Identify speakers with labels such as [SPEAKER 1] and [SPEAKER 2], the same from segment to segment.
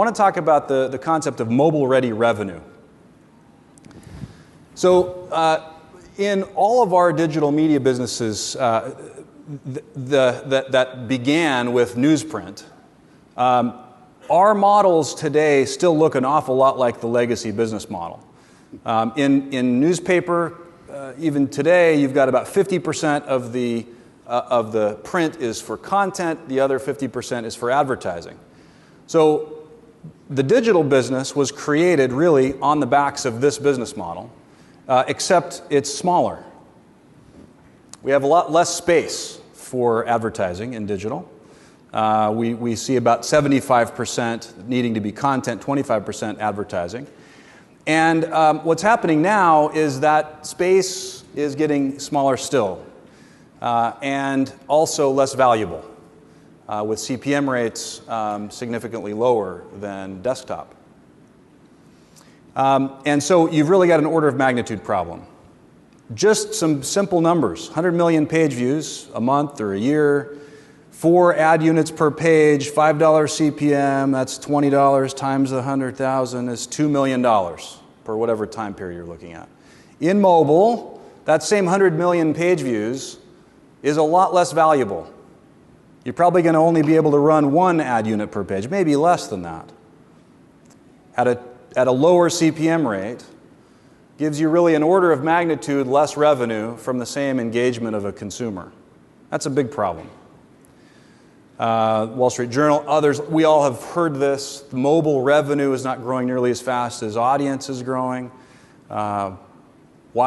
[SPEAKER 1] want to talk about the concept of mobile-ready revenue. So in all of our digital media businesses that began with newsprint, our models today still look an awful lot like the legacy business model. In newspaper, even today, you've got about 50% of the print is for content, the other 50% is for advertising. So the digital business was created really on the backs of this business model, except it's smaller. We have a lot less space for advertising in digital. We see about 75% needing to be content, 25% advertising. And what's happening now is that space is getting smaller still, and also less valuable, with CPM rates significantly lower than desktop. And so you've really got an order of magnitude problem. Just some simple numbers: 100 million page views a month or a year, 4 ad units per page, $5 CPM, that's $20 times the 100,000 is $2 million per whatever time period you're looking at. In mobile, that same 100 million page views is a lot less valuable. You're probably going to only be able to run 1 ad unit per page, maybe less than that. At a lower CPM rate, gives you really an order of magnitude less revenue from the same engagement of a consumer. That's a big problem. Wall Street Journal, others, we all have heard this. Mobile revenue is not growing nearly as fast as audience is growing. Why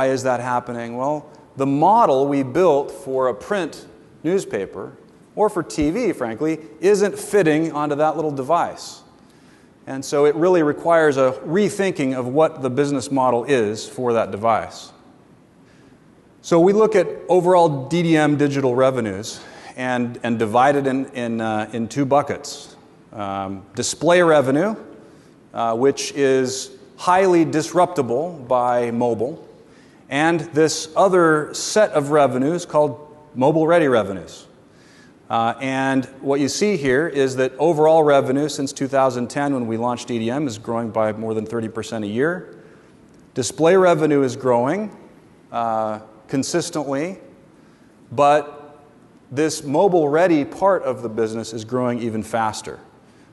[SPEAKER 1] is that happening? Well, the model we built for a print newspaper, or for TV, frankly, isn't fitting onto that little device. And so it really requires a rethinking of what the business model is for that device. So we look at overall DDM digital revenues and divide it in 2 buckets. Display revenue, which is highly disruptible by mobile, and this other set of revenues called mobile-ready revenues. And what you see here is that overall revenue since 2010, when we launched DDM, is growing by more than 30% a year. Display revenue is growing consistently, but this mobile-ready part of the business is growing even faster.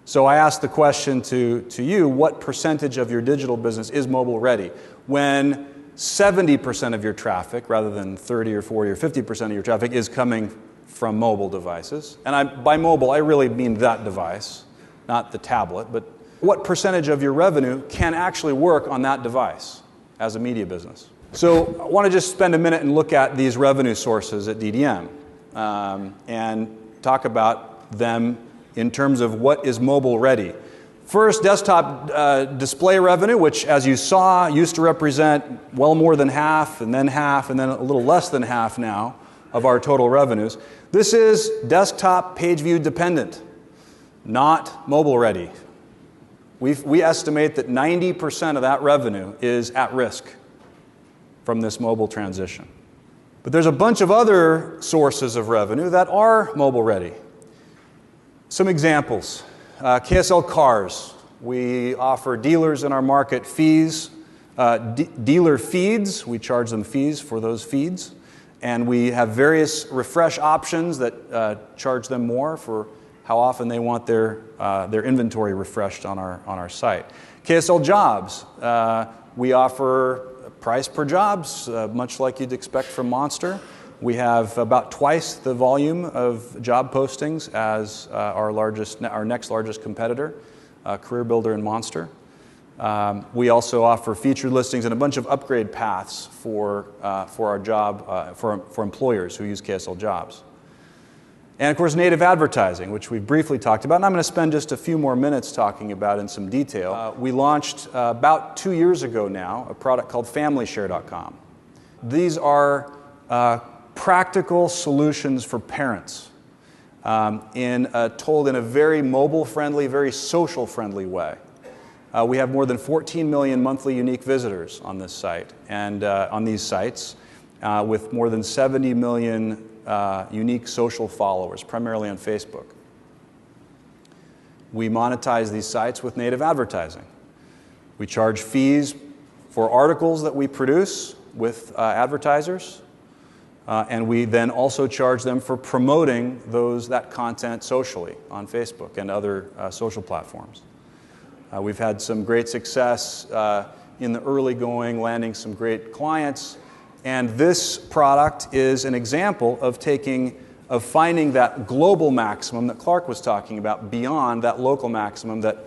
[SPEAKER 1] So I asked the question to you, what percentage of your digital business is mobile-ready? When 70% of your traffic, rather than 30 or 40 or 50% of your traffic, is coming from mobile devices. And by mobile, I really mean that device, not the tablet. But what percentage of your revenue can actually work on that device as a media business? So I want to just spend a minute and look at these revenue sources at DDM. And talk about them in terms of what is mobile ready. First, desktop display revenue, which, as you saw, used to represent well more than half, and then a little less than half now of our total revenues. This is desktop page view dependent, not mobile ready. We estimate that 90% of that revenue is at risk from this mobile transition. But there's a bunch of other sources of revenue that are mobile ready. Some examples. KSL Cars. We offer dealers in our market fees, dealer feeds. We charge them fees for those feeds. And we have various refresh options that charge them more for how often they want their inventory refreshed on our site. KSL Jobs. We offer price per jobs, much like you'd expect from Monster. We have about twice the volume of job postings as our next largest competitor, CareerBuilder and Monster. We also offer featured listings and a bunch of upgrade paths for our job for employers who use KSL Jobs. And of course, native advertising, which we've briefly talked about, and I'm going to spend just a few more minutes talking about in some detail. We launched about 2 years ago now a product called FamilyShare.com. These are practical solutions for parents, told in a very mobile-friendly, very social-friendly way. We have more than 14 million monthly unique visitors on this site, and on these sites, with more than 70 million unique social followers, primarily on Facebook. we monetize these sites with native advertising. We charge fees for articles that we produce with advertisers, and we then also charge them for promoting that content socially on Facebook and other social platforms. We've had some great success in the early going, landing some great clients, and this product is an example of finding that global maximum that Clark was talking about beyond that local maximum that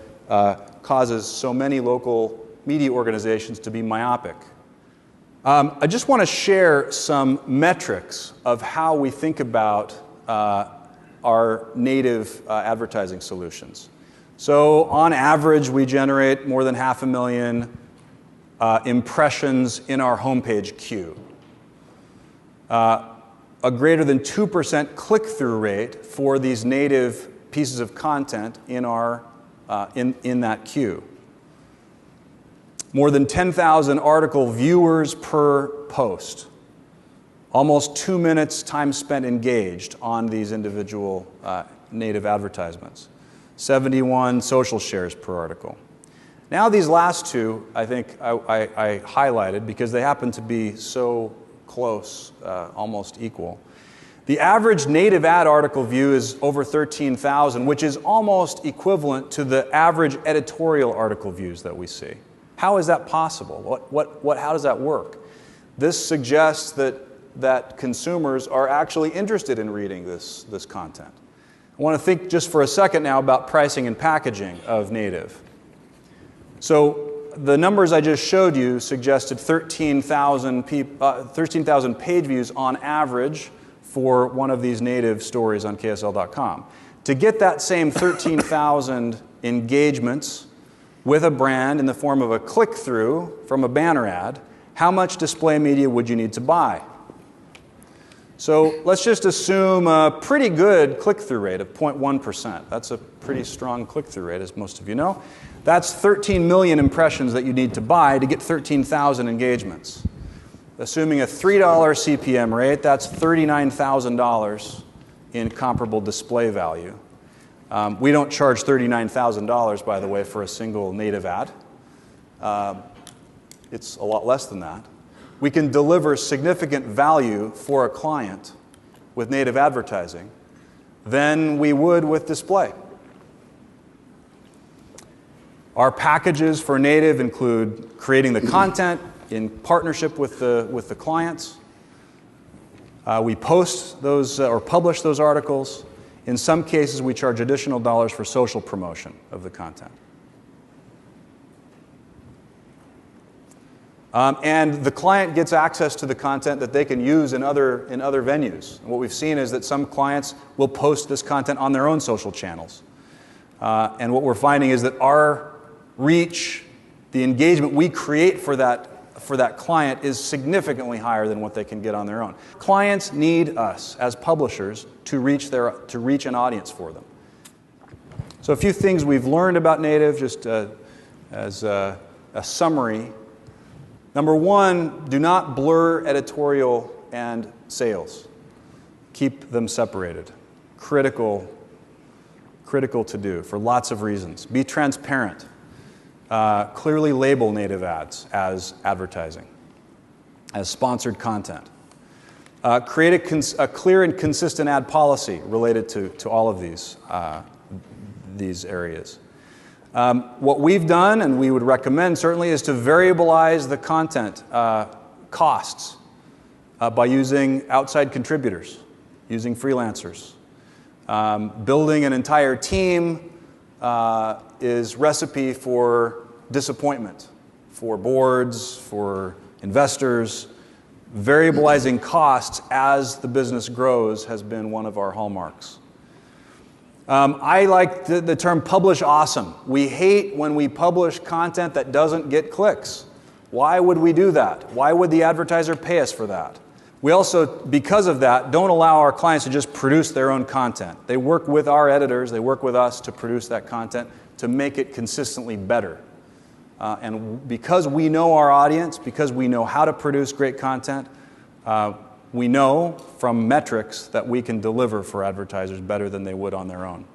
[SPEAKER 1] causes so many local media organizations to be myopic. I just want to share some metrics of how we think about our native advertising solutions. So on average, we generate more than 500,000 impressions in our homepage queue. A greater than 2% click-through rate for these native pieces of content in that queue. More than 10,000 article viewers per post. Almost 2 minutes time spent engaged on these individual native advertisements. 71 social shares per article. Now these last two, I think I highlighted because they happen to be so close, almost equal. The average native ad article view is over 13,000, which is almost equivalent to the average editorial article views that we see. How is that possible? How does that work? This suggests that consumers are actually interested in reading this content. I want to think just for a second now about pricing and packaging of native. So the numbers I just showed you suggested 13,000 page views on average for one of these native stories on KSL.com. To get that same 13,000 engagements with a brand in the form of a click-through from a banner ad, how much display media would you need to buy? So let's just assume a pretty good click-through rate of 0.1%. That's a pretty strong click-through rate, as most of you know. That's 13 million impressions that you need to buy to get 13,000 engagements. Assuming a $3 CPM rate, that's $39,000 in comparable display value. We don't charge $39,000, by the way, for a single native ad. It's a lot less than that. We can deliver significant value for a client with native advertising than we would with display. Our packages for native include creating the content in partnership with the clients. We post those or publish those articles. In some cases, we charge additional dollars for social promotion of the content. And the client gets access to the content that they can use in other venues. And what we've seen is that some clients will post this content on their own social channels. And what we're finding is that our reach, the engagement we create for that client is significantly higher than what they can get on their own. Clients need us as publishers to reach an audience for them. So a few things we've learned about native, just as a summary. Number one, do not blur editorial and sales. Keep them separated. Critical to do for lots of reasons. Be transparent. Clearly label native ads as advertising, as sponsored content. Create a clear and consistent ad policy related to all of these areas. What we've done, and we would recommend certainly, is to variabilize the content costs by using outside contributors, using freelancers. Building an entire team is recipe for disappointment, for boards, for investors. Variabilizing costs as the business grows has been one of our hallmarks. I like the term publish awesome. We hate when we publish content that doesn't get clicks. Why would we do that? Why would the advertiser pay us for that? We also, because of that, don't allow our clients to just produce their own content. They work with our editors, they work with us to produce that content to make it consistently better. And because we know our audience, because we know how to produce great content, we know from metrics that we can deliver for advertisers better than they would on their own.